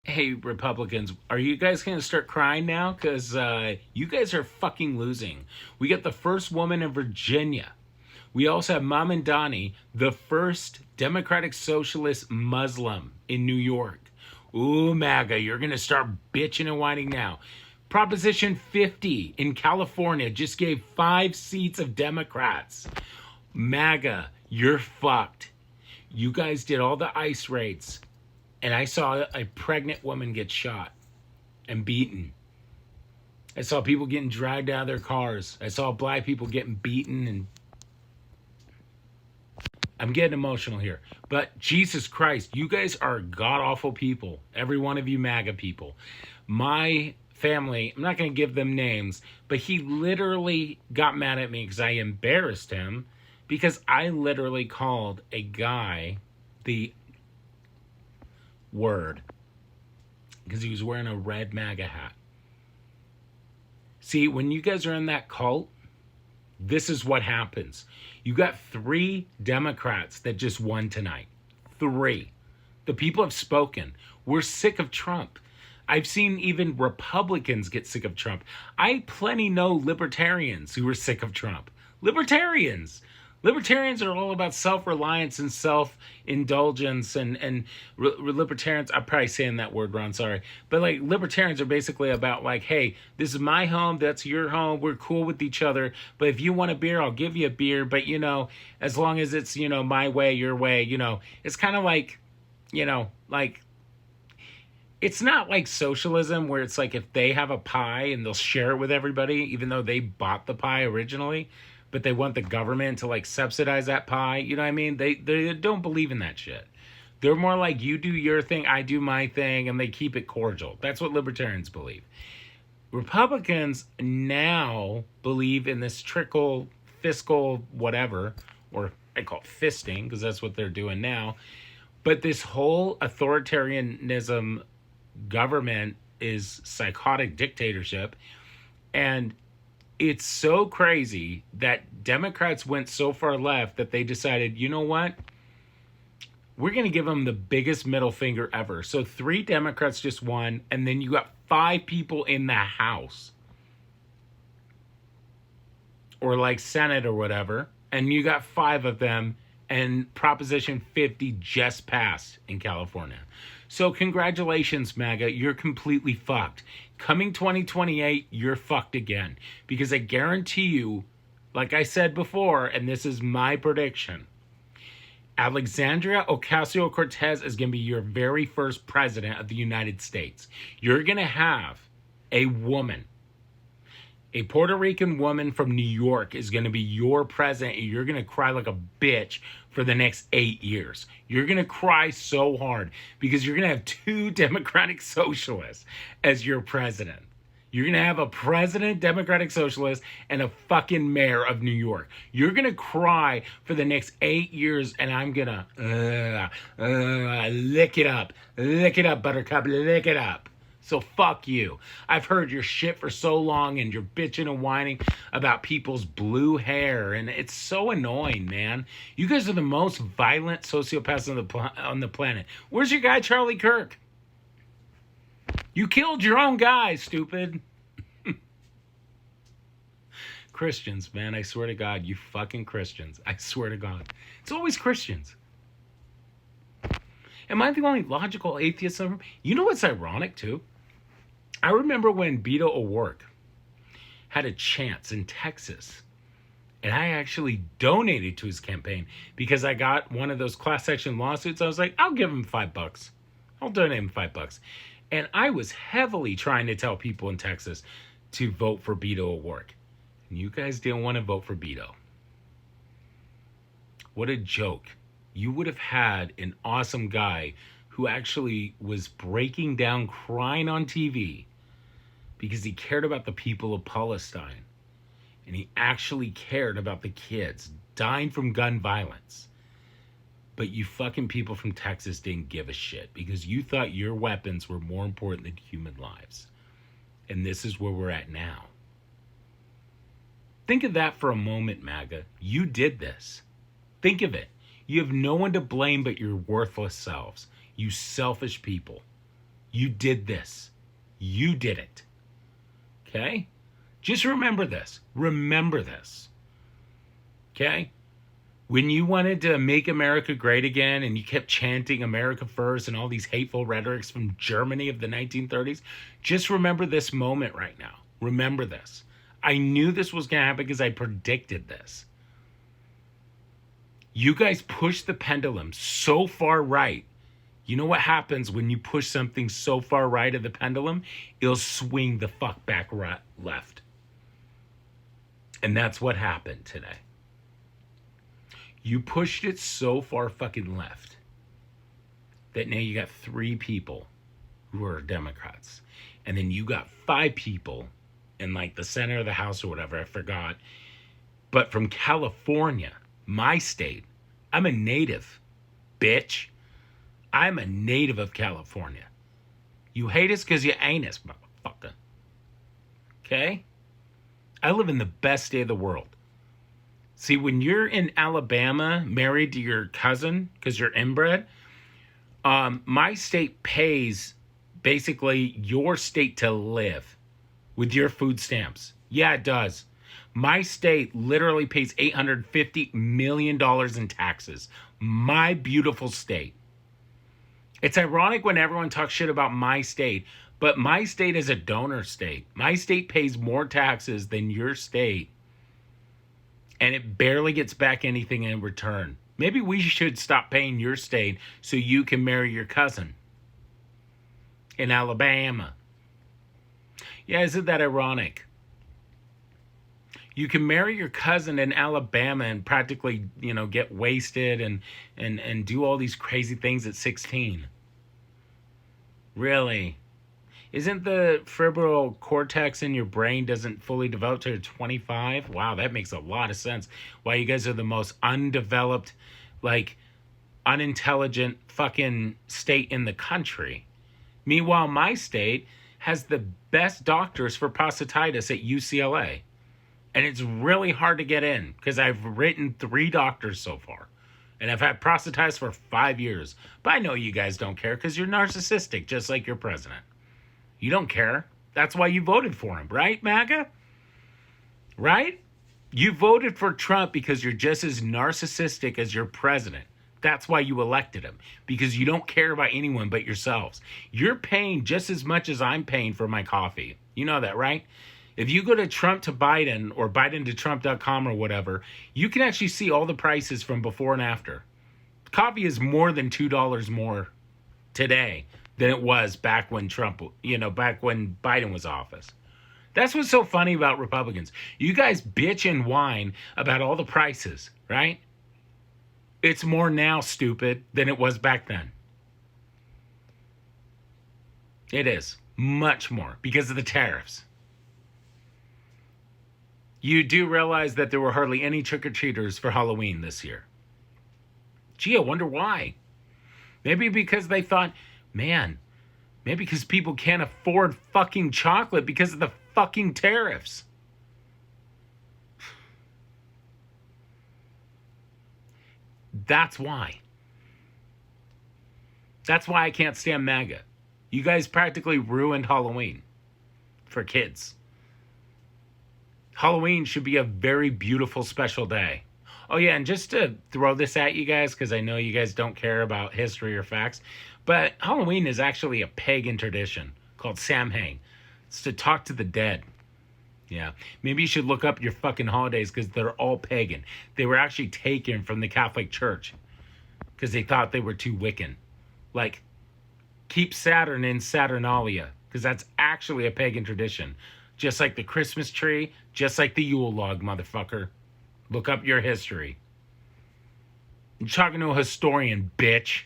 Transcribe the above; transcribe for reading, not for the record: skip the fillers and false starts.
Hey, Republicans, are you guys going to start crying now? Because you guys are fucking losing. We got the first woman in Virginia. We also have Mamandani, the first Democratic Socialist Muslim in New York. Ooh, MAGA, you're going to start bitching and whining now. Proposition 50 in California just gave 5 seats of Democrats. MAGA, you're fucked. You guys did all the ICE raids, and I saw a pregnant woman get shot and beaten. I saw people getting dragged out of their cars. I saw black people getting beaten, and I'm getting emotional here. But Jesus Christ, you guys are god-awful people. Every one of you MAGA people. My family, I'm not going to give them names, but he literally got mad at me because I embarrassed him because I literally called a guy the word because he was wearing a red MAGA hat. See, when you guys are in that cult, this is what happens. You got 3 Democrats that just won tonight. 3. The people have spoken. We're sick of Trump. I've seen even Republicans get sick of Trump. I plenty know libertarians who are sick of Trump. Libertarians. Libertarians are all about self-reliance and self-indulgence, and libertarians, I'm probably saying that word wrong, sorry. But like libertarians are basically about like, hey, this is my home, that's your home, we're cool with each other. But if you want a beer, I'll give you a beer. But, as long as it's, my way, your way, it's kind of like, like, it's not like socialism where it's like if they have a pie and they'll share it with everybody, even though they bought the pie originally, but they want the government to like subsidize that pie. You know what I mean? They don't believe in that shit. They're more like you do your thing, I do my thing, and they keep it cordial. That's what libertarians believe. Republicans now believe in this trickle fiscal whatever, or I call it fisting because that's what they're doing now. But this whole authoritarianism government is psychotic dictatorship, and it's so crazy that Democrats went so far left that they decided, you know what? We're going to give them the biggest middle finger ever. So 3 Democrats just won, and then you got 5 people in the House or like Senate or whatever, and you got 5 of them, and Proposition 50 just passed in California. So congratulations, MAGA. You're completely fucked. Coming 2028, you're fucked again. Because I guarantee you, like I said before, and this is my prediction, Alexandria Ocasio-Cortez is going to be your very first president of the United States. You're going to have a woman, a Puerto Rican woman from New York is going to be your president, and you're going to cry like a bitch for the next 8 years. You're going to cry so hard because you're going to have 2 Democratic Socialists as your president. You're going to have a president, Democratic Socialist, and a fucking mayor of New York. You're going to cry for the next 8 years, and I'm going to lick it up. Lick it up, Buttercup. Lick it up. So fuck you. I've heard your shit for so long, and you're bitching and whining about people's blue hair, and it's so annoying, man. You guys are the most violent sociopaths on the planet. Where's your guy Charlie Kirk? You killed your own guy, stupid. Christians, man, I swear to God, you fucking Christians. I swear to God. It's always Christians. Am I the only logical atheist ever? You know what's ironic, too? I remember when Beto O'Rourke had a chance in Texas, and I actually donated to his campaign because I got one of those class action lawsuits. I was like, I'll give him $5. I'll donate him $5. And I was heavily trying to tell people in Texas to vote for Beto O'Rourke. And you guys didn't want to vote for Beto. What a joke. You would have had an awesome guy who actually was breaking down, crying on TV because he cared about the people of Palestine. And he actually cared about the kids dying from gun violence. But you fucking people from Texas didn't give a shit because you thought your weapons were more important than human lives. And this is where we're at now. Think of that for a moment, MAGA. You did this. Think of it. You have no one to blame but your worthless selves. You selfish people. You did this. You did it. Okay? Just remember this. Remember this. Okay? When you wanted to make America great again and you kept chanting America first and all these hateful rhetorics from Germany of the 1930s, just remember this moment right now. Remember this. I knew this was going to happen because I predicted this. You guys pushed the pendulum so far right. You know what happens when you push something so far right of the pendulum? It'll swing the fuck back right, left. And that's what happened today. You pushed it so far fucking left that now you got 3 people who are Democrats. And then you got 5 people in like the center of the House or whatever, I forgot. But from California, my state, I'm a native, bitch. I'm a native of California. You hate us because you ain't us, motherfucker. Okay? I live in the best state of the world. See, when you're in Alabama, married to your cousin, because you're inbred, my state pays basically your state to live with your food stamps. Yeah, it does. My state literally pays $850 million in taxes. My beautiful state. It's ironic when everyone talks shit about my state, but my state is a donor state. My state pays more taxes than your state. And it barely gets back anything in return. Maybe we should stop paying your state so you can marry your cousin in Alabama. Yeah, isn't that ironic? You can marry your cousin in Alabama and practically, get wasted and do all these crazy things at 16. Really? Isn't the cerebral cortex in your brain doesn't fully develop to 25? Wow, that makes a lot of sense. Why you guys are the most undeveloped, unintelligent fucking state in the country. Meanwhile, my state has the best doctors for prostatitis at UCLA. And it's really hard to get in because I've written 3 doctors so far. And I've had prostatitis for 5 years. But I know you guys don't care because you're narcissistic, just like your president. You don't care. That's why you voted for him, right, MAGA? Right? You voted for Trump because you're just as narcissistic as your president. That's why you elected him. Because you don't care about anyone but yourselves. You're paying just as much as I'm paying for my coffee. You know that, right? If you go to Trump to Biden or Biden to Trump.com or whatever, you can actually see all the prices from before and after. Coffee is more than $2 more today than it was back when back when Biden was office. That's what's so funny about Republicans. You guys bitch and whine about all the prices, right? It's more now, stupid, than it was back then. It is. Much more because of the tariffs. You do realize that there were hardly any trick-or-treaters for Halloween this year. Gee, I wonder why. Maybe because they thought, maybe because people can't afford fucking chocolate because of the fucking tariffs. That's why. That's why I can't stand MAGA. You guys practically ruined Halloween for kids. Halloween should be a very beautiful, special day. Oh, yeah, and just to throw this at you guys, because I know you guys don't care about history or facts, but Halloween is actually a pagan tradition called Samhain. It's to talk to the dead. Yeah, maybe you should look up your fucking holidays because they're all pagan. They were actually taken from the Catholic Church because they thought they were too Wiccan. Like, keep Saturn in Saturnalia because that's actually a pagan tradition. Just like the Christmas tree, just like the Yule log, motherfucker. Look up your history. You're talking to a historian, bitch.